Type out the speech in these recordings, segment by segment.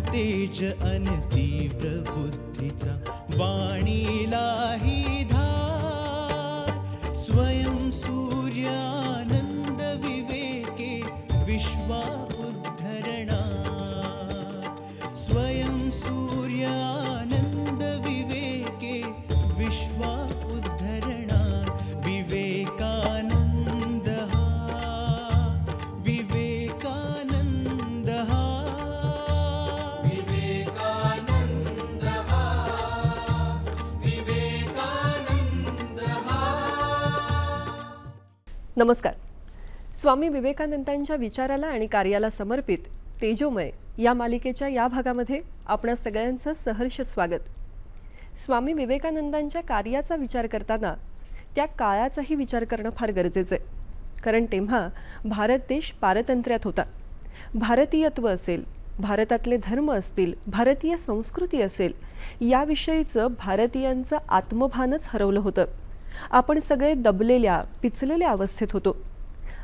तेज अन तीव्र बुद्धीचा वाणीलाही धार, स्वयं सूर्यानंद विवेके विश्वा उद्धरणा, स्वयं सूर्यानंद विवेके विश्वा उद्धरणा, विवेकानंद नमस्कार. स्वामी विवेकानंदांच्या विचाराला आणि कार्याला समर्पित तेजोमय या मालिकेच्या या भागामध्ये आपणा सगळ्यांचं सहर्ष स्वागत. स्वामी विवेकानंदांच्या कार्याचा विचार करताना त्या काळाचाही विचार करणं फार गरजेचं आहे, कारण तेव्हा भारत देश पारतंत्र्यात होता. भारतीयत्व असेल, भारतातले धर्म असतील, भारतीय संस्कृती असेल, याविषयीचं भारतीयांचं आत्मभानच हरवलं होतं. आपण सगळे दबलेल्या पिचलेल्या अवस्थेत होतो.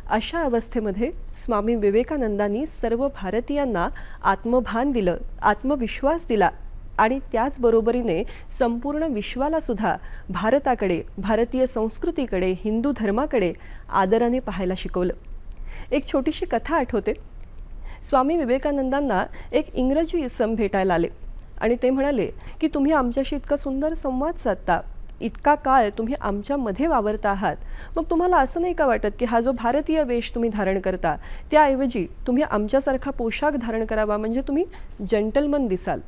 अशा अवस्थेमध्ये स्वामी विवेकानंदांनी सर्व भारतीयांना आत्मभान दिलं, आत्मविश्वास दिला आणि त्याचबरोबरीने संपूर्ण विश्वाला सुद्धा भारताकडे, भारतीय संस्कृतीकडे, हिंदू धर्माकडे आदराने पाहायला शिकवलं. एक छोटीशी कथा आठवते. स्वामी विवेकानंदांना एक इंग्रजी इसम भेटायला आले आणि ते म्हणाले की तुम्ही आमच्याशी इतका सुंदर संवाद साधता, इतका काळ तुम्ही आमच्यामध्ये वावरता आहात, मग तुम्हाला असं नाही का वाटत की हा जो भारतीय वेश तुम्ही धारण करता त्याऐवजी तुम्ही आमच्यासारखा पोशाख धारण करावा, म्हणजे तुम्ही जंटलमन दिसाल.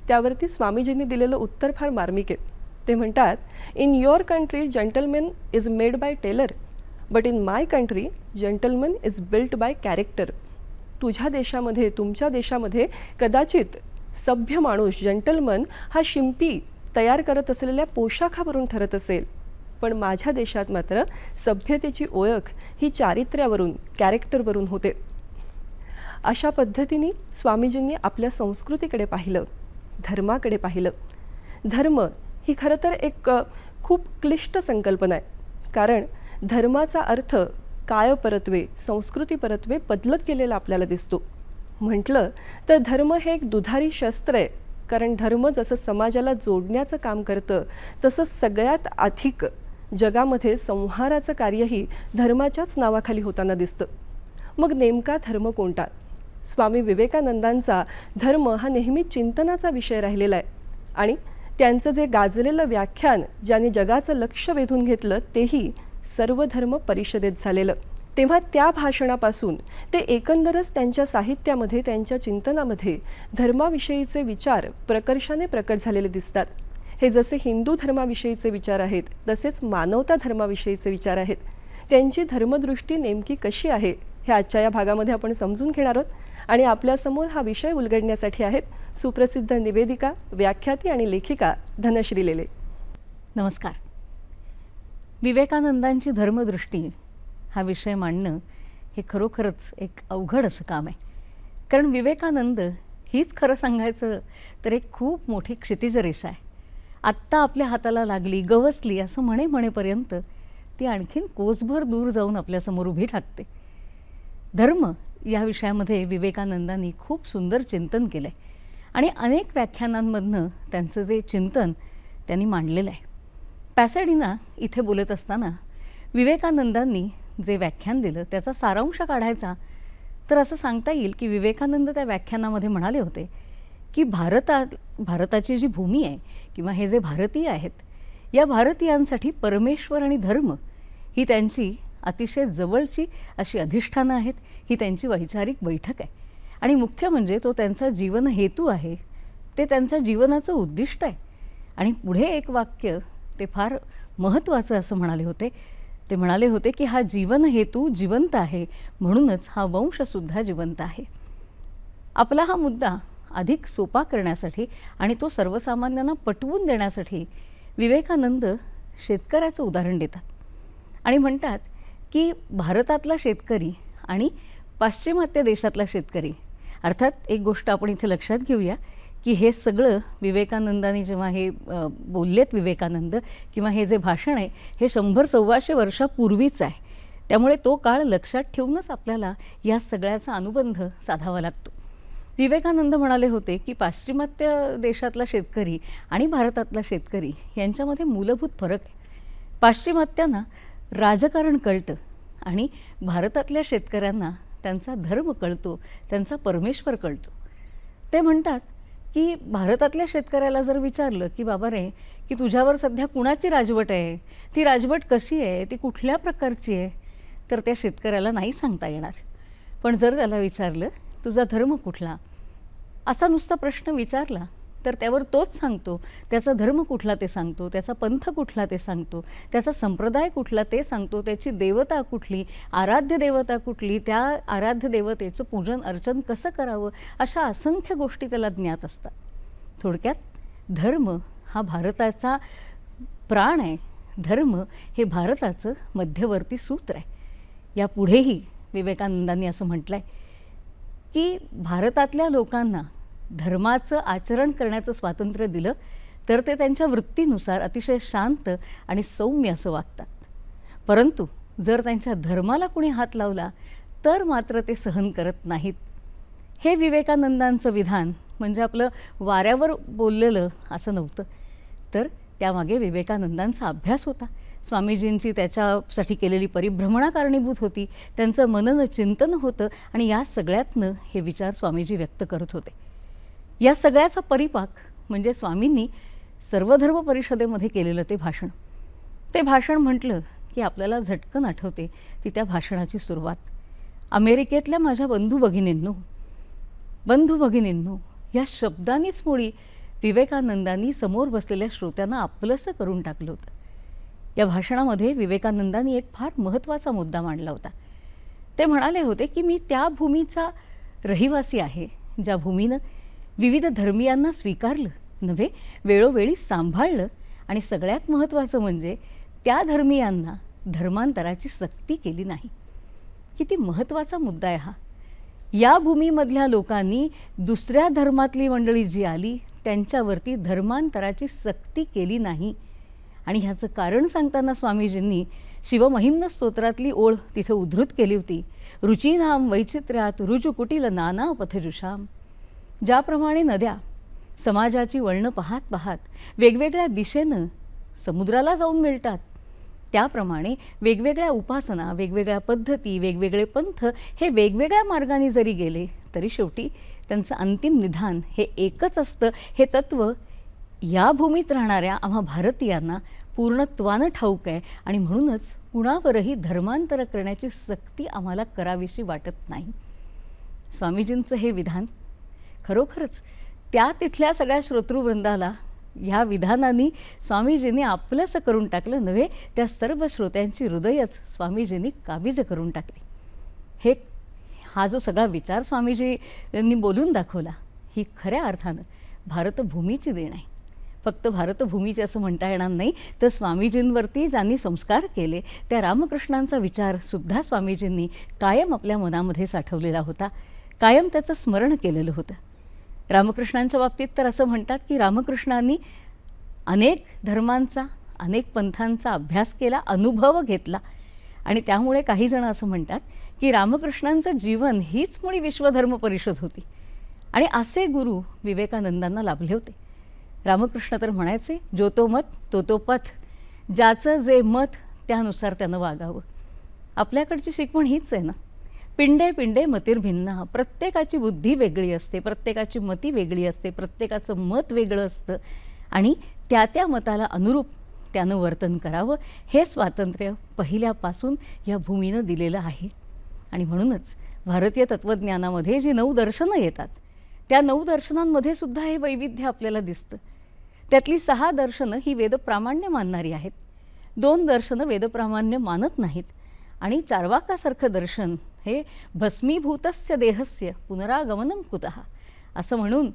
त्यावरती स्वामीजींनी दिलेलं उत्तर फार मार्मिक आहे. ते म्हणतात, in your country gentleman is made by Taylor, but in my country gentleman is built by character. तुझ्या देशामध्ये, तुमच्या देशामध्ये कदाचित सभ्य माणूस, जंटलमन हा शिंपी तयार करत असलेल्या पोशाखावरून ठरत असेल, पण माझ्या देशात मात्र सभ्यतेची ओळख ही चारित्र्यावरून, कॅरेक्टरवरून होते. अशा पद्धतीने स्वामीजींनी आपल्या संस्कृतीकडे पाहिलं, धर्माकडे पाहिलं. धर्म ही खरं तर एक खूप क्लिष्ट संकल्पना आहे, कारण धर्माचा अर्थ कायपरत्वे, संस्कृती परत्वे बदलत गेलेला आपल्याला दिसतो. म्हटलं तर धर्म हे एक दुधारी शस्त्र आहे, कारण धर्म जसं समाजाला जोडण्याचं काम करतं, तसं सगळ्यात अधिक जगामध्ये संहाराचं कार्यही धर्माच्याच नावाखाली होताना दिसतं. मग नेमका धर्म कोणता? स्वामी विवेकानंदांचा धर्म हा नेहमी चिंतनाचा विषय राहिलेला आहे आणि त्यांचं जे गाजलेलं व्याख्यान ज्याने जगाचं लक्ष वेधून घेतलं तेही सर्वधर्म परिषदेत झालेलं. तेव्हा त्या भाषणापासून ते एकंदरच त्यांच्या साहित्यामध्ये, त्यांच्या चिंतनामध्ये धर्माविषयीचे विचार प्रकर्षाने प्रकट झालेले दिसतात. हे जसे हिंदू धर्माविषयीचे विचार आहेत, तसेच मानवता धर्माविषयीचे विचार आहेत. त्यांची धर्मदृष्टी नेमकी कशी आहे हे आजच्या या भागामध्ये आपण समजून घेणार आहोत. आणि आपल्यासमोर हा विषय उलगडण्यासाठी आहेत सुप्रसिद्ध निवेदिका, व्याख्याती आणि लेखिका धनश्री लेले. नमस्कार. विवेकानंदांची धर्मदृष्टी हा विषय मांडणं हे खरोखरच एक अवघड असं काम आहे, कारण विवेकानंद हीच खरं सांगायचं तर एक खूप मोठी क्षितिज रेषा आहे. आत्ता आपल्या हाताला लागली, गवसली असं म्हणेपर्यंत ती आणखीन कोसभर दूर जाऊन आपल्यासमोर उभी ठाकते. धर्म या विषयामध्ये विवेकानंदांनी खूप सुंदर चिंतन केलं आहे आणि अनेक व्याख्यानांमधनं त्यांचं जे चिंतन त्यांनी मांडलेलं आहे. पॅसेडिना इथे बोलत असताना विवेकानंदांनी जे व्याख्यान दिलं त्याचा सारांश काढायचा तर असं सांगता येईल की विवेकानंद त्या व्याख्यानामध्ये म्हणाले होते की भारताची जी भूमी आहे किंवा हे जे भारतीय आहेत, या भारतीयांसाठी परमेश्वर आणि धर्म ही त्यांची अतिशय जवळची अशी अधिष्ठानं आहेत. ही त्यांची वैचारिक बैठक आहे आणि मुख्य म्हणजे तो त्यांचा जीवन हेतू आहे, ते त्यांच्या जीवनाचं उद्दिष्ट आहे. आणि पुढे एक वाक्य ते फार महत्त्वाचं असं म्हणाले होते. ते म्हणाले होते की हा जीवन हेतू जिवंत आहे, म्हणूनच हा वंशसुद्धा जिवंत आहे. आपला हा मुद्दा अधिक सोपा करण्यासाठी आणि तो सर्वसामान्यांना पटवून देण्यासाठी विवेकानंद शेतकऱ्याचं उदाहरण देतात आणि म्हणतात की भारतातला शेतकरी आणि पाश्चिमात्य देशातला शेतकरी, अर्थात एक गोष्ट आपण इथे लक्षात घेऊया की हे सगळं विवेकानंदांनी जेव्हा हे बोललेत विवेकानंद, किंवा हे जे भाषण आहे हे 100-125 वर्षापूर्वीच आहे. त्यामुळे तो काळ लक्षात ठेवूनच आपल्याला या सगळ्याचा अनुबंध साधावा लागतो. विवेकानंद म्हणाले होते की पाश्चिमात्य देशातला शेतकरी आणि भारतातला शेतकरी यांच्यामध्ये मूलभूत फरक आहे. पाश्चिमात्यांना राजकारण कळतं आणि भारतातल्या शेतकऱ्यांना त्यांचा धर्म कळतो, त्यांचा परमेश्वर कळतो. ते म्हणतात की भारतातल्या शेतकऱ्याला जर विचारलं की बाबा रे, की तुझ्यावर सध्या कुणाची राजवट आहे, ती राजवट कशी आहे, ती कुठल्या प्रकारची आहे, तर त्या शेतकऱ्याला नाही सांगता येणार. पण जर त्याला विचारलं तुझा धर्म कुठला, असा नुसता प्रश्न विचारला तर त्यावर तोच सांगतो त्याचा धर्म कुठला ते सांगतो, त्याचा पंथ कुठला ते सांगतो, त्याचा संप्रदाय कुठला ते सांगतो, त्याची देवता कुठली, आराध्य देवता कुठली, त्या आराध्य देवतेचं पूजन अर्चन कसं करावं, अशा असंख्य गोष्टी त्याला ज्ञात असतात. थोडक्यात धर्म हा भारताचा प्राण आहे. धर्म हे भारताचं मध्यवर्ती सूत्र आहे. यापुढेही विवेकानंदांनी असं म्हटलं आहे की भारतातल्या लोकांना धर्माचं आचरण करण्याचं स्वातंत्र्य दिलं तर ते त्यांच्या वृत्तीनुसार अतिशय शांत आणि सौम्य असं वागतात. परंतु जर त्यांच्या धर्माला कुणी हात लावला तर मात्र ते सहन करत नाहीत. हे विवेकानंदांचं विधान म्हणजे आपलं वाऱ्यावर बोललेलं असं नव्हतं, तर त्यामागे विवेकानंदांचा अभ्यास होता. स्वामीजींची त्याच्यासाठी केलेली परिभ्रमणा कारणीभूत होती, त्यांचं मनन चिंतन होतं आणि या सगळ्यातनं हे विचार स्वामीजी व्यक्त करत होते. या सगळ्याचा परिपाक म्हणजे स्वामींनी सर्वधर्म परिषदेमध्ये केलेलं ते भाषण. ते भाषण म्हटलं की आपल्याला झटकन आठवते ती त्या भाषणाची सुरुवात. अमेरिकेतल्या माझ्या बंधू भगिनींनो या शब्दांनीच मुळी विवेकानंदांनी समोर बसलेल्या श्रोत्यांना आपलंसं करून टाकलं होतं. या भाषणामध्ये विवेकानंदांनी एक फार महत्त्वाचा मुद्दा मांडला होता. ते म्हणाले होते की मी त्या भूमीचा रहिवासी आहे ज्या भूमीनं विविध धर्मियांना स्वीकारलं नव्हे, वेळोवेळी सांभाळलं आणि सगळ्यात महत्त्वाचं म्हणजे त्या धर्मियांना धर्मांतराची सक्ती केली नाही. किती महत्त्वाचा मुद्दा आहे हा. या भूमीमधल्या लोकांनी दुसऱ्या धर्मातली मंडळी जी आली त्यांच्यावरती धर्मांतराची सक्ती केली नाही. आणि ह्याचं कारण सांगताना स्वामीजींनी शिवमहिम्न स्तोत्रातली ओळ तिथे उद्धृत केली होती. रुचिधाम वैचित्र्यात रुजुकुटील नाना पथजुषाम. ज्याप्रमाणे नद्या समाजाची वळणं पाहत पाहत वेगवेगळ्या दिशेनं समुद्राला जाऊन मिळतात, त्याप्रमाणे वेगवेगळ्या उपासना, वेगवेगळ्या पद्धती, वेगवेगळे पंथ हे वेगवेगळ्या मार्गाने जरी गेले तरी शेवटी त्यांचं अंतिम निधान हे एकच असतं. हे तत्त्व या भूमीत राहणाऱ्या आम्हा भारतीयांना पूर्णत्वानं ठाऊक आहे आणि म्हणूनच कुणावरही धर्मांतर करण्याची सक्ती आम्हाला करावीशी वाटत नाही. स्वामीजींचं हे विधान खरोखरच त्या तिथल्या सगळ्या श्रोतृवृंदाला ह्या विधानांनी स्वामीजींनी आपलंसं करून टाकलं नव्हे, त्या सर्व श्रोत्यांची हृदयच स्वामीजींनी काबीज करून टाकली. हा जो सगळा विचार स्वामीजींनी बोलून दाखवला ही खऱ्या अर्थानं भारतभूमीची देण आहे. फक्त भारतभूमीचे असं म्हणता येणार नाही, तर स्वामीजींवरती ज्यांनी संस्कार केले त्या रामकृष्णांचा विचारसुद्धा स्वामीजींनी कायम आपल्या मनामध्ये साठवलेला होता, कायम त्याचं स्मरण केलेलं होतं. रामकृष्णांच्या बाबतीत तर असं म्हणतात की रामकृष्णांनी अनेक धर्मांचा, अनेक पंथांचा अभ्यास केला, अनुभव घेतला आणि त्यामुळे काही जण असं म्हणतात की रामकृष्णांचं जीवन हीच मुळी विश्वधर्म परिषद होती. आणि असे गुरु विवेकानंदांना लाभले होते. रामकृष्ण तर म्हणायचे, जो तो मत तो तो पथ, ज्याचं जे मत त्यानुसार त्यानं वागावं. आपल्याकडची शिकवण हीच आहे ना, पिंडे पिंडे मतिर्भिन्ना. प्रत्येकाची बुद्धी वेगळी असते, प्रत्येकाची मती वेगळी असते, प्रत्येकाचं मत वेगळं असतं आणि त्या त्या मताला अनुरूप त्यानं वर्तन करावं हे स्वातंत्र्य पहिल्यापासून या भूमीनं दिलेलं आहे. आणि म्हणूनच भारतीय तत्त्वज्ञानामध्ये जी 9 दर्शनं येतात त्या 9 दर्शनांमध्ये सुद्धा हे वैविध्य आपल्याला दिसतं. त्यातली 6 दर्शनं ही वेदप्रामाण्य मानणारी आहेत, 2 दर्शनं वेदप्रामाण्य मानत नाहीत आणि चार्वाकासारखं दर्शन हे भस्मीभूतस्य देहस्य पुनरागमनम कुतः असं म्हणून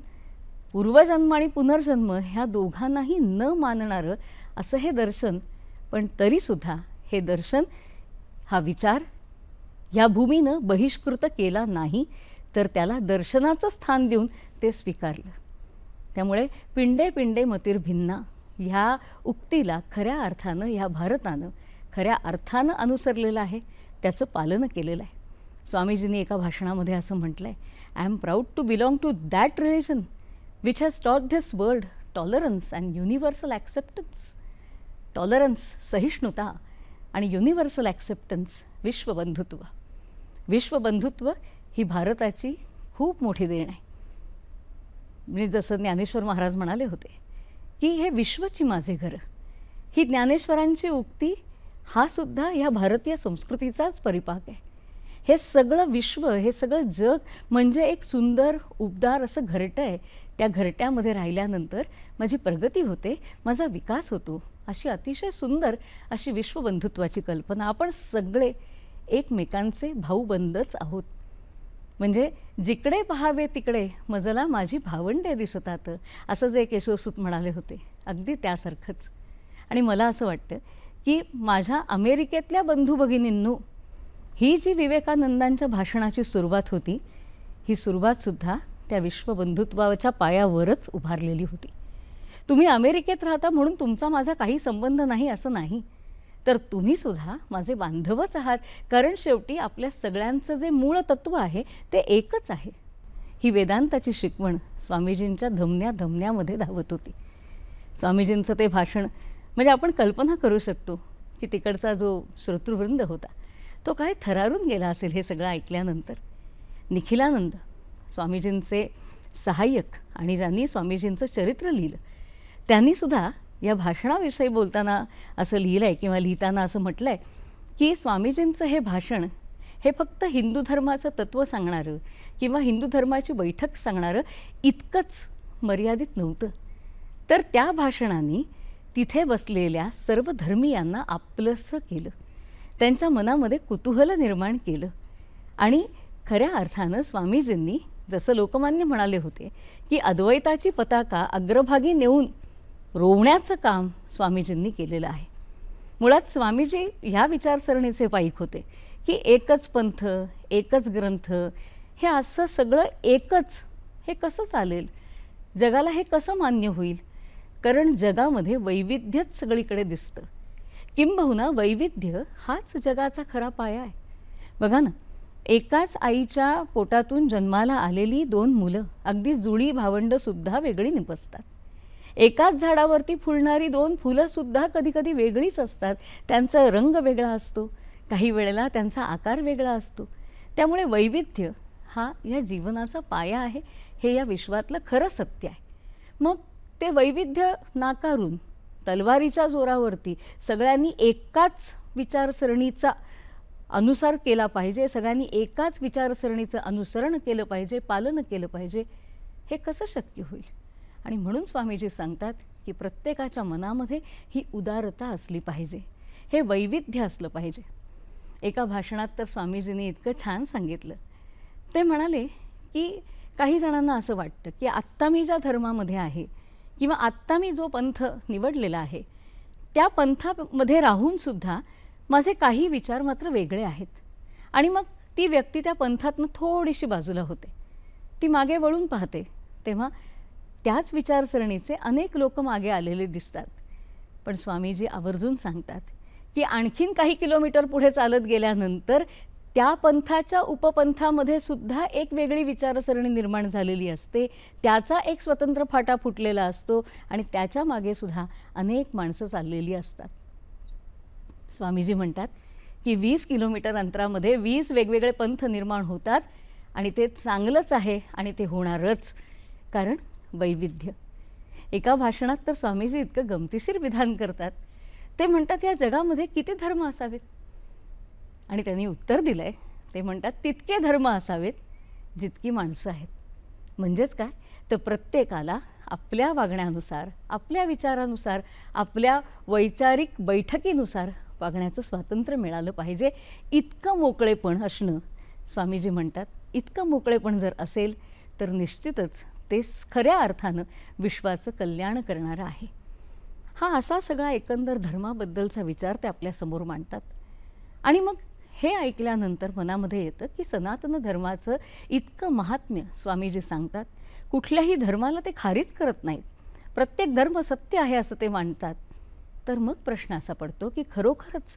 पूर्वजन्म आणि पुनर्जन्म ह्या दोघांनाही न मानणारं असं हे दर्शन. पण तरीसुद्धा हे दर्शन हा विचार ह्या भूमीनं बहिष्कृत केला नाही, तर त्याला दर्शनाचं स्थान देऊन ते स्वीकारलं. त्यामुळे पिंडे पिंडे मतिर्भिन्ना ह्या उक्तीला खऱ्या अर्थानं ह्या भारतानं खऱ्या अर्थानं अनुसरलेलं आहे, त्याचं पालन केलेलं आहे. स्वामीजींनी एका भाषणामध्ये असं म्हटलं आहे, I am proud to belong to that religion which has taught this world tolerance and universal acceptance. Tolerance, सहिष्णुता आणि युनिव्हर्सल ॲक्सेप्टन्स, विश्वबंधुत्व. विश्वबंधुत्व ही भारताची खूप मोठी देण आहे. म्हणजे जसं ज्ञानेश्वर महाराज म्हणाले होते की हे विश्वची माझे घर, ही ज्ञानेश्वरांची उक्ती हा सुद्धा ह्या भारतीय संस्कृतीचाच परिपाक आहे. हे सगळं विश्व, हे सगळं जग म्हणजे एक सुंदर उबदार असं घरटं आहे. त्या घरट्यामध्ये राहिल्यानंतर माझी प्रगती होते, माझा विकास होतो. अशी अतिशय सुंदर अशी विश्वबंधुत्वाची कल्पना. आपण सगळे एकमेकांचे भाऊबंदच आहोत. म्हणजे जिकडे पहावे तिकडे मजला माझी भावंडे दिसतात, असं जे केशवसूत म्हणाले होते, अगदी त्यासारखंच. आणि मला असं वाटतं की माझ्या अमेरिकेतल्या बंधू भगिनींनो, ही जी विवेकानंदांच्या भाषणाची सुरुवात होती, ही सुरुवातसुद्धा त्या विश्वबंधुत्वाच्या पायावरच उभारलेली होती. तुम्ही अमेरिकेत राहता म्हणून तुमचा माझा काही संबंध नाही असं नाही, तर तुम्हीसुद्धा माझे बांधवच आहात. कारण शेवटी आपल्या सगळ्यांचं जे मूळ तत्त्व आहे ते एकच आहे. ही वेदांताची शिकवण स्वामीजींच्या धमन्या धमन्यामध्ये धावत होती. स्वामीजींचं ते भाषण म्हणजे आपण कल्पना करू शकतो की तिकडचा जो श्रोतृवृंद होता तो काय थरारून गेला असेल हे सगळं ऐकल्यानंतर. निखिलानंद स्वामीजींचे सहाय्यक आणि ज्यांनी स्वामीजींचं चरित्र लिहिलं, त्यांनीसुद्धा या भाषणाविषयी बोलताना असं लिहिलं आहे किंवा लिहिताना असं म्हटलं आहे की स्वामीजींचं हे भाषण हे फक्त हिंदू धर्माचं तत्त्व सांगणारं किंवा हिंदू धर्माची बैठक सांगणारं इतकंच मर्यादित नव्हतं, तर त्या भाषणाने तिथे बसलेल्या सर्व धर्मीयांना आपलंसं केलं, त्यांच्या मनामध्ये कुतूहल निर्माण केलं. आणि खऱ्या अर्थानं स्वामीजींनी जसं लोकमान्य म्हणाले होते की अद्वैताची पताका अग्रभागी नेऊन रोवण्याचं काम स्वामीजींनी केलेलं आहे. मुळात स्वामीजी ह्या विचारसरणीचे पाईक होते की एकच पंथ, एकच ग्रंथ, हे असं सगळं एकच, हे कसं चालेल, जगाला हे कसं मान्य होईल. कारण जगामध्ये वैविध्यच सगळीकडे दिसतं. किंबहुना वैविध्य हाच जगाचा खरा पाया आहे. बघा ना, एकाच आईच्या पोटातून जन्माला आलेली दोन मुलं अगदी जुळी भावंडंसुद्धा वेगळी निपजतात. एकाच झाडावरती फुलणारी दोन फुलंसुद्धा कधीकधी वेगळीच असतात. त्यांचा रंग वेगळा असतो, काही वेळेला त्यांचा आकार वेगळा असतो. त्यामुळे वैविध्य हा या जीवनाचा पाया आहे, हे या विश्वातलं खरं सत्य आहे. मग ते वैविध्य नाकारून तलवारीच्या जोरावरती सगळ्यांनी एकाच विचारसरणीचा अनुसार केला पाहिजे, सगळ्यांनी एकाच विचारसरणीचं अनुसरण केलं पाहिजे, पालन केलं पाहिजे, हे कसं शक्य होईल. आणि म्हणून स्वामीजी सांगतात की प्रत्येकाच्या मनामध्ये ही उदारता असली पाहिजे, हे वैविध्य असलं पाहिजे. एका भाषणात तर स्वामीजींनी इतकं छान सांगितलं. ते म्हणाले की काही जणांना असं वाटतं की आत्ता मी ज्या धर्मामध्ये आहे किंवा आत्ता मी जो पंथ निवडलेला आहे त्या पंथामध्ये राहूनसुद्धा माझे काही विचार मात्र वेगळे आहेत. आणि मग ती व्यक्ती त्या पंथातनं थोडीशी बाजूला होते, ती मागे वळून पाहते, तेव्हा त्याच विचारसरणीचे अनेक लोक मागे आलेले दिसतात. पण स्वामीजी आवर्जून सांगतात की आणखीन काही किलोमीटर पुढे चालत गेल्यानंतर त्या पंथाच्या उपपंथामध्ये सुद्धा एक वेगळी विचारसरणी निर्माण झालेली असते, त्याचा एक स्वतंत्र फाटा फुटलेला असतो आणि त्याच्या मागे सुद्धा अनेक माणसं चाललेली असतात. स्वामीजी म्हणतात की 20 किलोमीटर अंतरामध्ये 20 वेगवेगळे पंथ निर्माण होतात आणि ते चांगलंच आहे आणि ते होणारच, कारण वैविध्य. एका भाषणात तर स्वामीजी इतकं गमतीशीर विधान करतात. ते म्हणतात या जगामध्ये किती धर्म असावेत, आणि त्यांनी उत्तर दिलं आहे. ते म्हणतात तितके धर्म असावेत जितकी माणसं आहेत. म्हणजेच काय, तर प्रत्येकाला आपल्या वागण्यानुसार, आपल्या विचारानुसार, आपल्या वैचारिक बैठकीनुसार वागण्याचं स्वातंत्र्य मिळालं पाहिजे. इतकं मोकळेपण असणं, स्वामीजी म्हणतात, इतकं मोकळेपण जर असेल तर निश्चितच ते खऱ्या अर्थानं विश्वाचं कल्याण करणारं आहे. हा असा सगळा एकंदर धर्माबद्दलचा विचार ते आपल्यासमोर मांडतात. आणि मग हे ऐकल्यानंतर मनामध्ये येतं की सनातन धर्माचं इतकं महात्म्य स्वामीजी सांगतात. कुठल्याही धर्माला ते खारीज करत नाहीत. प्रत्येक धर्म सत्य आहे असं ते मानतात. तर मग प्रश्न असा पडतो की खरोखरच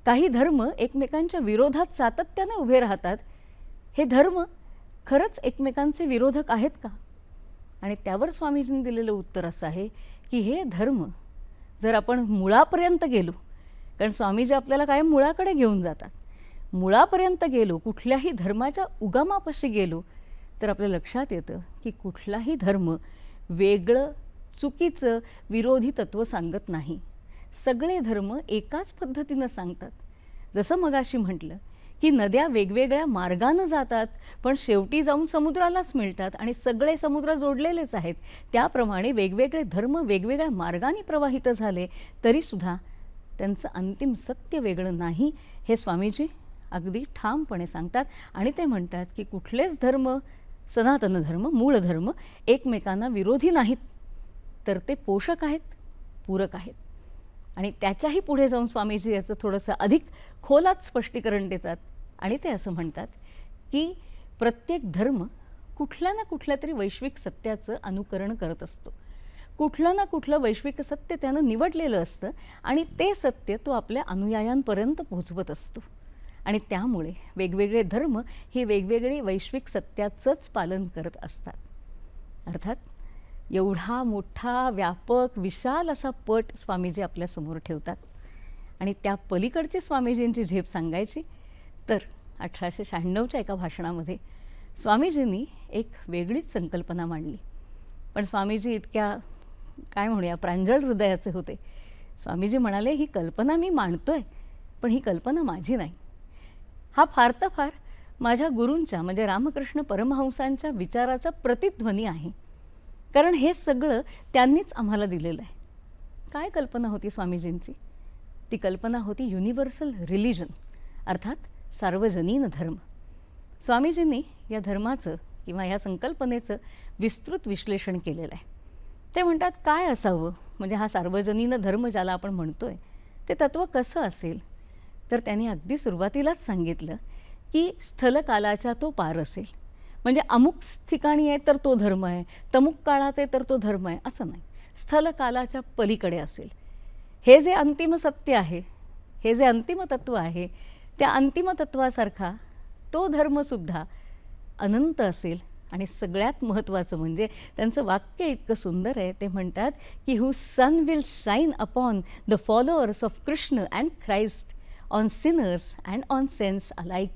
काही धर्म एकमेकांच्या विरोधात सातत्याने उभे राहतात. हे धर्म खरंच एकमेकांचे विरोधक आहेत का? आणि त्यावर स्वामीजींनी दिलेलं उत्तर असं आहे की हे धर्म जर आपण मुळापर्यंत गेलो, कारण स्वामीजी आपल्याला कायम मुळाकडे घेऊन जातात, मुळापर्यंत गेलो, कुठल्याही धर्माच्या उगमापाशी गेलो, तर आपल्या लक्षात येतं की कुठलाही धर्म वेगळं चुकीचं विरोधी तत्त्व सांगत नाही. सगळे धर्म एकाच पद्धतीनं सांगतात. जसं मगाशी म्हटलं की नद्या वेगवेगळ्या मार्गानं जातात, पण शेवटी जाऊन समुद्रालाच मिळतात आणि सगळे समुद्र जोडलेलेच आहेत. त्याप्रमाणे वेगवेगळे धर्म वेगवेगळ्या मार्गाने प्रवाहित झाले तरीसुद्धा त्यांचं अंतिम सत्य वेगळं नाही, हे स्वामीजी अगदी ठामपणे सांगतात. आणि ते म्हणतात की कुठलेच धर्म, सनातन धर्म, मूळ धर्म एकमेकांना विरोधी नाहीत, तर ते पोषक आहेत, पूरक आहेत. आणि त्याच्याही पुढे जाऊन स्वामीजी याचं थोडंसं अधिक खोलात स्पष्टीकरण देतात आणि ते असं म्हणतात की प्रत्येक धर्म कुठल्या ना कुठल्या तरी वैश्विक सत्याचं अनुकरण करत असतो. कुठलं ना कुठलं वैश्विक सत्य त्यानं निवडलेलं असतं आणि ते सत्य तो आपल्या अनुयायांपर्यंत पोहोचवत असतो. आणि त्यामुळे वेगवेगळे धर्म ही वेगवेगळी वैश्विक सत्याचंच पालन करत असतात. अर्थात एवढा मोठा व्यापक विशाल असा पट स्वामीजी आपल्यासमोर ठेवतात. आणि त्या पलीकडची स्वामीजींची झेप सांगायची तर 1896च्या एका भाषणामध्ये स्वामीजींनी एक वेगळीच संकल्पना मांडली. पण स्वामीजी इतक्या काय म्हणूया प्रांजळ हृदयाचे होते. स्वामीजी म्हणाले, ही कल्पना मी मांडतोय, पण ही कल्पना माझी नाही. हा फार तर फार माझ्या गुरूंच्या म्हणजे रामकृष्ण परमहंसांच्या विचाराचा प्रतिध्वनी आहे. कारण हे सगळं त्यांनीच आम्हाला दिलेलं आहे. काय कल्पना होती स्वामीजींची? ती कल्पना होती युनिव्हर्सल रिलिजन, अर्थात सार्वजनीन धर्म. स्वामीजींनी या धर्माचं किंवा या संकल्पनेचं विस्तृत विश्लेषण केलेलं आहे. ते म्हणतात काय असावं, म्हणजे हा सार्वजनीन धर्म ज्याला आपण म्हणतोय ते तत्त्व कसं असेल? तर त्यांनी अगदी सुरुवातीलाच सांगितलं की स्थलकालाच्या तो पार असेल. म्हणजे अमुक ठिकाणी आहे तर तो धर्म आहे, तमुक काळात आहे तर तो धर्म आहे, असं नाही. स्थलकालाच्या पलीकडे असेल. हे जे अंतिम सत्य आहे, हे जे अंतिम तत्त्व आहे, त्या अंतिम तत्त्वासारखा तो धर्मसुद्धा अनंत असेल. आणि सगळ्यात महत्त्वाचं म्हणजे त्यांचं वाक्य इतकं सुंदर आहे. ते म्हणतात की who sun will shine upon the followers of Krishna and Christ, on sinners and on saints alike.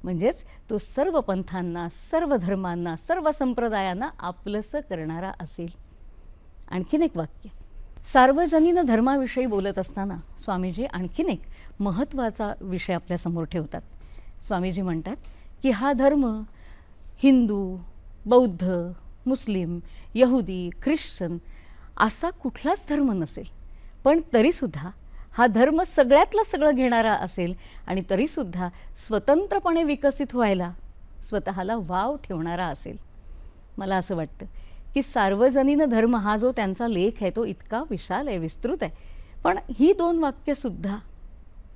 म्हणजेच तो सर्व पंथांना, सर्व धर्मांना, सर्व संप्रदायांना आपलंसं करणारा असेल. आणखीन एक वाक्य सार्वजनीन धर्माविषयी बोलत असताना स्वामीजी आणखीन एक महत्त्वाचा विषय आपल्यासमोर ठेवतात. स्वामीजी म्हणतात की हा धर्म हिंदू, बौद्ध, मुस्लिम, यहुदी, ख्रिश्चन असा कुठलाच धर्म नसेल, पण तरीसुद्धा हा धर्म सगळ्यातलं सगळं घेणारा असेल आणि तरीसुद्धा स्वतंत्रपणे विकसित व्हायला स्वतःला वाव ठेवणारा असेल. मला असं वाटतं की सार्वजनीन धर्म हा जो त्यांचा लेख आहे तो इतका विशाल आहे, विस्तृत आहे. पण ही दोन वाक्यसुद्धा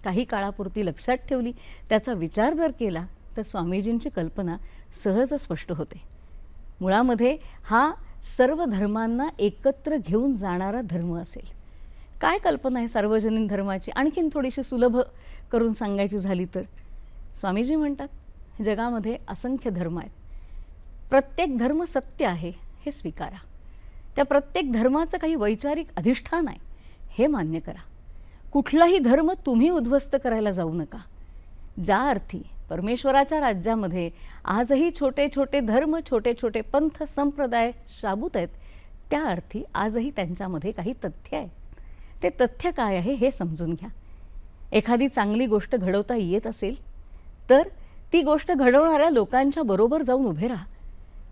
काही काळापुरती लक्षात ठेवली, त्याचा विचार जर केला तर स्वामीजींची कल्पना सहज स्पष्ट होते. मुळामध्ये हा सर्व धर्मांना एकत्र घेऊन जाणारा धर्म असेल. काय कल्पना आहे सार्वजनीन धर्माची? आणखीन थोडीशी सुलभ करून सांगायची झाली तर स्वामीजी म्हणतात जगामध्ये असंख्य धर्म आहेत. प्रत्येक धर्म सत्य आहे हे स्वीकारा. त्या प्रत्येक धर्माचं काही वैचारिक अधिष्ठान आहे हे मान्य करा. कुठलाही धर्म तुम्ही उद्ध्वस्त करायला जाऊ नका. ज्या अर्थी परमेश्वराच्या राज्यामध्ये आजही छोटे छोटे धर्म, छोटे छोटे पंथ, संप्रदाय शाबूत आहेत, त्या अर्थी आजही त्यांच्यामध्ये काही तथ्य आहे. ते तथ्य काय आहे हे समजून घ्या. एखादी चांगली गोष्ट घडवता येत असेल तर ती गोष्ट घडवणाऱ्या लोकांच्या बरोबर जाऊन उभे राहा.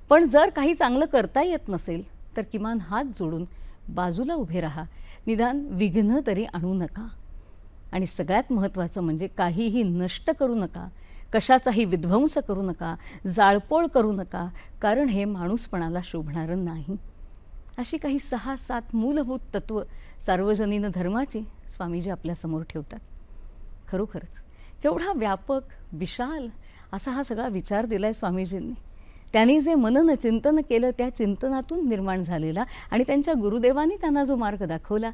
पण जर काही चांगलं करता येत नसेल तर किमान हात जोडून बाजूला उभे राहा. निदान विघ्न तरी आणू नका. आणि सगळ्यात महत्त्वाचं म्हणजे काहीही नष्ट करू नका, कशाचाही विध्वंस करू नका, जाळपोळ करू नका, कारण हे माणूसपणाला शोभणारं नाही. अशी काही 6-7 मूलभूत तत्त्व सार्वजनीन धर्माची स्वामीजी आपल्यासमोर ठेवतात. खरोखरच केवढा व्यापक विशाल असा हा सगळा विचार दिला आहे स्वामीजींनी. त्यांनी जे मनन चिंतन केलं त्या चिंतनातून निर्माण झालेला आणि त्यांच्या गुरुदेवांनी त्यांना जो मार्ग दाखवला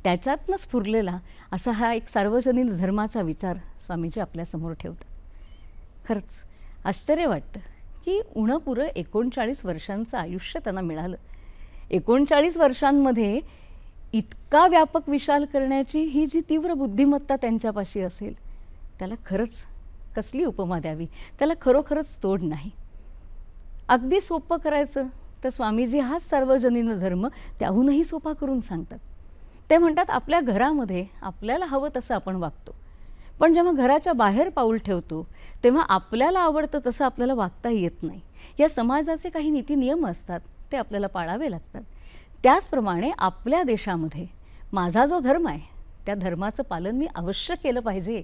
त्याच्यातनं स्फुरलेला असा हा एक सार्वजनीन धर्माचा विचार स्वामीजी आपल्यासमोर ठेवतात. खरंच आश्चर्य वाटतं की उणपुरं 39 वर्षांचं आयुष्य त्यांना मिळालं. 39 वर्षांमध्ये इतका व्यापक विशाल करण्याची ही जी तीव्र बुद्धिमत्ता त्यांच्यापाशी असेल त्याला खरंच कसली उपमा द्यावी, त्याला खरोखरच तोड नाही. अगदी सोपं करायचं तर स्वामीजी हाच सार्वजनीन धर्म त्याहूनही सोपा करून सांगतात. ते म्हणतात आपल्या घरामध्ये आपल्याला हवं तसं आपण वागतो, पण जेव्हा घराच्या बाहेर पाऊल ठेवतो तेव्हा आपल्याला आवडतं तसं आपल्याला वागता येत नाही. या समाजाचे काही नीती नियम असतात ते आपल्याला पाळावे लागतात. त्याचप्रमाणे आपल्या देशामध्ये माझा जो धर्म आहे त्या धर्माचं पालन मी अवश्य केलं पाहिजे,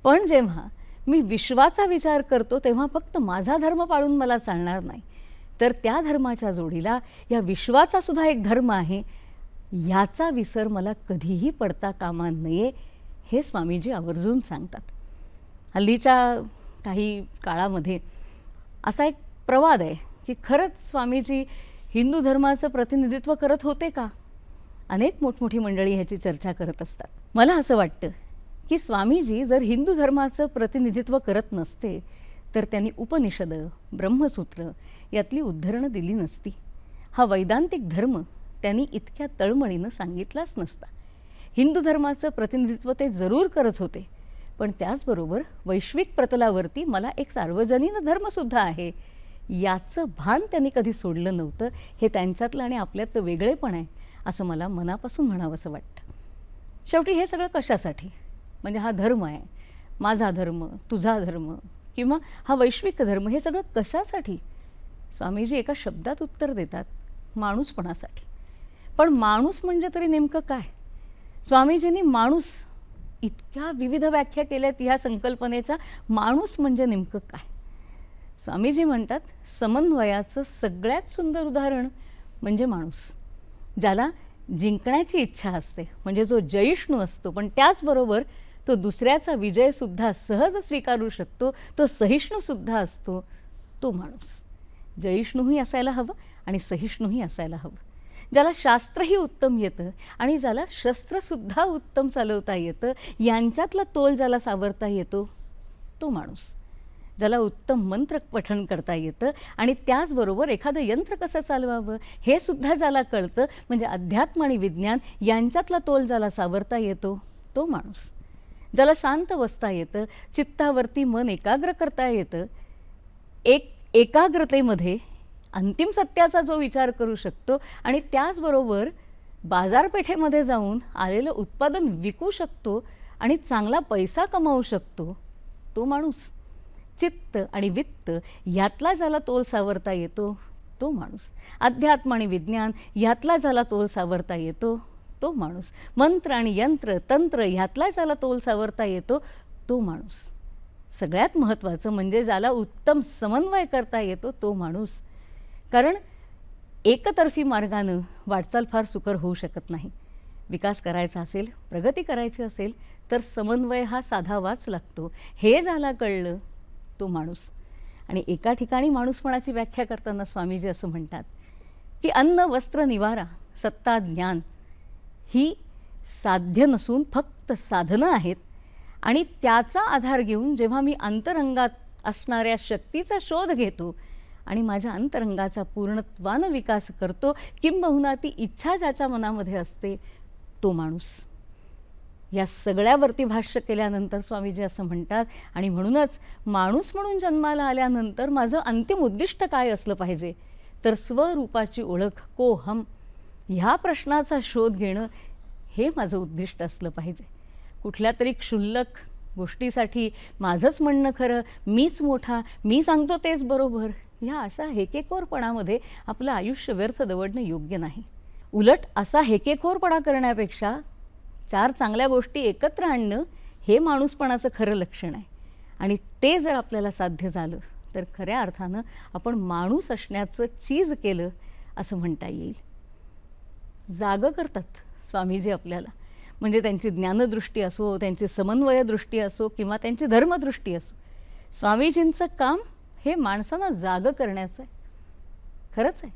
पण जेव्हा मी विश्वाचा विचार करतो तेव्हा फक्त माझा धर्म पाळून मला चालणार नाही, तर त्या धर्माच्या जोडीला या विश्वाचा सुद्धा एक धर्म आहे याचा विसर मला कधीही पडता कामा नये हे स्वामीजी आवर्जून सांगतात. हल्लीच्या काही काळामध्ये असा एक प्रवाद आहे की खरंच स्वामीजी हिंदू धर्माचं प्रतिनिधित्व करत होते का? अनेक मोठमोठी मंडळी ह्याची चर्चा करत असतात. मला असं वाटतं की स्वामीजी जर हिंदू धर्माचं प्रतिनिधित्व करत नसते तर त्यांनी उपनिषदं ब्रह्मसूत्र यातली उद्धरणं दिली नसती. हा वैदांतिक धर्म त्यांनी इतक्या तळमळीनं सांगितलाच नसता. हिंदू धर्माचं प्रतिनिधित्व ते जरूर करत होते, पण त्याचबरोबर वैश्विक प्रतलावरती मला एक सार्वजनीन धर्मसुद्धा आहे याचं भान त्यांनी कधी सोडलं नव्हतं. हे त्यांच्यातलं आणि आपल्यातलं वेगळेपण आहे असं मला मनापासून म्हणावंसं वाटतं. शेवटी हे सगळं कशासाठी? म्हणजे हा धर्म आहे, माझा धर्म, तुझा धर्म किंवा हा वैश्विक धर्म, हे सगळं कशासाठी? स्वामीजी एका शब्दात उत्तर देतात, माणूसपणासाठी. पण माणूस म्हणजे तरी नेमकं काय? स्वामीजींनी माणूस इतक्या विविध व्याख्या केल्यात ह्या संकल्पनेच्या. माणूस म्हणजे नेमकं काय? स्वामीजी म्हणतात समन्वयाचं सगळ्यात सुंदर उदाहरण म्हणजे माणूस, ज्याला जिंकण्याची इच्छा असते, म्हणजे जो जयिष्णू असतो, पण त्याचबरोबर तो दुसऱ्याचा विजयसुद्धा सहज स्वीकारू शकतो, तो सहिष्णूसुद्धा असतो, तो माणूस. जयिष्णूही असायला हवं आणि सहिष्णूही असायला हवं. ज्याला शास्त्रही उत्तम येतं आणि ज्याला शस्त्रसुद्धा उत्तम चालवता येतं, यांच्यातला तोल ज्याला सावरता येतो तो माणूस. ज्याला उत्तम मंत्र पठण करता येतं आणि त्याचबरोबर एखादं यंत्र कसं चालवावं हे सुद्धा ज्याला कळतं, म्हणजे अध्यात्म आणि विज्ञान यांच्यातला तोल ज्याला सावरता येतो तो माणूस. ज्याला शांत बसता येतं, चित्तावरती मन एकाग्र करता येतं, एकाग्रतेमध्ये अंतिम सत्याचा जो विचार करू शकतो आणि त्याचबरोबर बाजारपेठेमध्ये जाऊन आलेलं उत्पादन विकू शकतो आणि चांगला पैसा कमावू शकतो तो माणूस. चित्त आणि वित्त यातला ज्याला तोल सावरता येतो तो माणूस. अध्यात्म आणि विज्ञान यातला ज्याला तोल सावरता येतो तो माणूस. मंत्र आणि यंत्र तंत्र ह्यातला ज्याला तोल सावरता येतो तो माणूस. सगळ्यात महत्त्वाचं म्हणजे ज्याला उत्तम समन्वय करता येतो तो माणूस. कारण एकतर्फी मार्गानं वाटचाल फार सुकर होऊ शकत नाही. विकास करायचा असेल, प्रगती करायची असेल तर समन्वय हा साधावाच लागतो. हे ज्याला कळलं तो माणूस. आणि एका ठिकाणी माणूसपणाची व्याख्या करताना स्वामीजी असं म्हणतात की अन्न वस्त्र निवारा सत्ता ज्ञान ही साध्य नसून फक्त साधनं आहेत आणि त्याचा आधार घेऊन जेव्हा मी अंतरंगात असणाऱ्या शक्तीचा शोध घेतो आणि माझ्या अंतरंगाचा पूर्णत्वानं विकास करतो, किंबहुना ती इच्छा ज्याच्या मनामध्ये असते तो माणूस. या सगळ्यावरती भाष्य केल्यानंतर स्वामीजी असं म्हणतात आणि म्हणूनच माणूस म्हणून जन्माला आल्यानंतर माझं अंतिम उद्दिष्ट काय असलं पाहिजे तर स्वरूपाची ओळख कोहम ह्या प्रश्नाचा शोध घेणं हे माझं उद्दिष्ट असलं पाहिजे. कुठल्या तरी क्षुल्लक गोष्टीसाठी माझंच म्हणणं खरं, मीच मोठा, मी सांगतो तेच बरोबर, ह्या अशा हेकेखोरपणामध्ये आपलं आयुष्य व्यर्थ दवडणं योग्य नाही. उलट असा हेकेखोरपणा करण्यापेक्षा चार चांगल्या गोष्टी एकत्र आणणं हे माणूसपणाचं खरं लक्षण आहे. आणि ते जर आपल्याला साध्य झालं तर खऱ्या अर्थानं आपण माणूस असण्याचं चीज केलं असं म्हणता येईल. जागं करतात स्वामीजी आपल्याला. म्हणजे त्यांची ज्ञानदृष्टी असो, त्यांची समन्वय दृष्टी असो किंवा त्यांची धर्मदृष्टी असो. स्वामीजींचं काम हे माणसांना जागं करण्याचं आहे. खरंच आहे.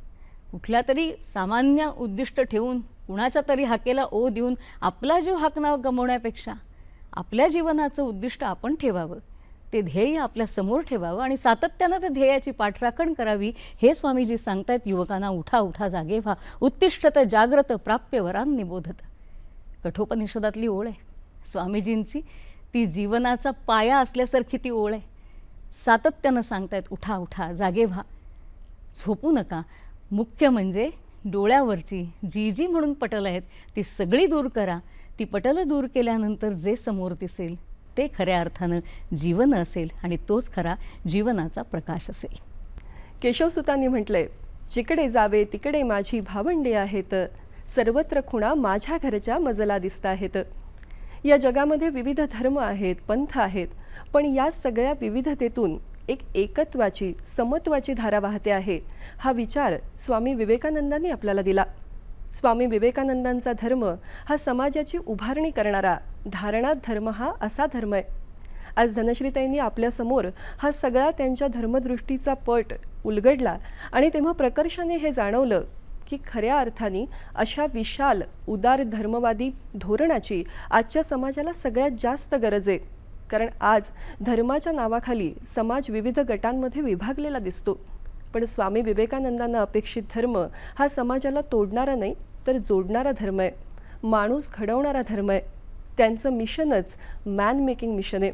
कुठल्या तरी सामान्य उद्दिष्ट ठेवून कुणाच्या तरी हाकेला ओ देऊन आपला जीव हाकनाव गमवण्यापेक्षा आपल्या जीवनाचं उद्दिष्ट आपण ठेवावं, ते ध्येय आपल्या समोर ठेवावं आणि सातत्यानं त्या ध्येयाची पाठराखण करावी. हे स्वामीजी सांगतायत युवकांना, उठा उठा जागे व्हा, उत्तिष्ठत जाग्रत प्राप्य वरान निबोधत. कठोपनिषदातली ओळ आहे स्वामीजींची, ती जीवनाचा पाया असल्यासारखी ती ओळ आहे. सातत्यानं सांगतायत उठा उठा जागे व्हा, झोपू नका. मुख्य म्हणजे डोळ्यावरची जी जी म्हणून पटलं आहेत ती सगळी दूर करा. ती पटलं दूर केल्यानंतर जे समोर दिसेल ते खऱ्या अर्थानं जीवन असेल आणि तोच खरा जीवनाचा प्रकाश असेल. केशवसुतांनी म्हटलंय, जिकडे जावे तिकडे माझी भावंडे आहेत, सर्वत्र खुणा माझ्या घरच्या मजला दिसत आहेत. या जगामध्ये विविध धर्म आहेत, पंथ आहेत, पण या सगळ्या विविधतेतून एक एकत्वाची, समत्वाची धारा वाहते आहे. हा विचार स्वामी विवेकानंदांनी आपल्याला दिला. स्वामी विवेकानंदांचा धर्म हा समाजाची उभारणी करणारा धारणात धर्म हा असा धर्म आहे. आज धनश्रीताईंनी आपल्यासमोर हा सगळा त्यांच्या धर्मदृष्टीचा पट उलगडला आणि तेव्हा प्रकर्षाने हे जाणवलं की खऱ्या अर्थाने अशा विशाल उदार धर्मवादी धोरणाची आजच्या समाजाला सगळ्यात जास्त गरज आहे. कारण आज धर्माच्या नावाखाली समाज विविध गटांमध्ये विभागलेला दिसतो. पण स्वामी विवेकानंदांना अपेक्षित धर्म हा समाजाला तोडणारा नाही तर जोडणारा धर्म आहे, माणूस घडवणारा धर्म आहे. त्यांचं मिशनच मॅन मेकिंग मिशन आहे.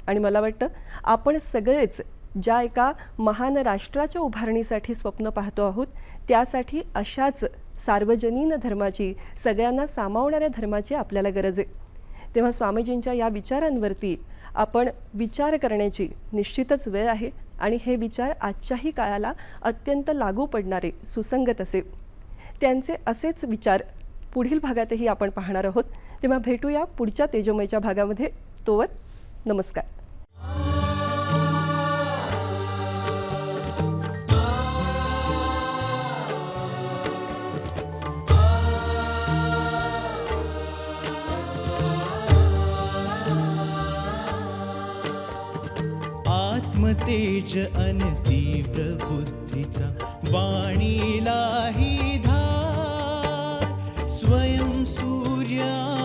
आणि मला वाटतं आपण सगळेच ज्या एका महान राष्ट्राच्या उभारणीसाठी स्वप्न पाहतो आहोत, त्यासाठी अशाच सार्वजनीन धर्माची, सगळ्यांना सामावणाऱ्या धर्माची आपल्याला गरज आहे. तेव्हा स्वामीजींच्या या विचारांवरती आपण विचार करण्याची निश्चितच वेळ आहे आणि हे विचार आजच्याही काळाला अत्यंत लागू पडणारे, सुसंगत असे. त्यांचे असेच विचार पुढील भागातही आपण पाहणार आहोत. तेव्हा भेटूया पुढच्या तेजोमयच्या भागामध्ये. तोवर नमस्कार. आत्मतेज अन तीव्र बुद्धीचा वाणीलाही धार, स्वयं सूर्या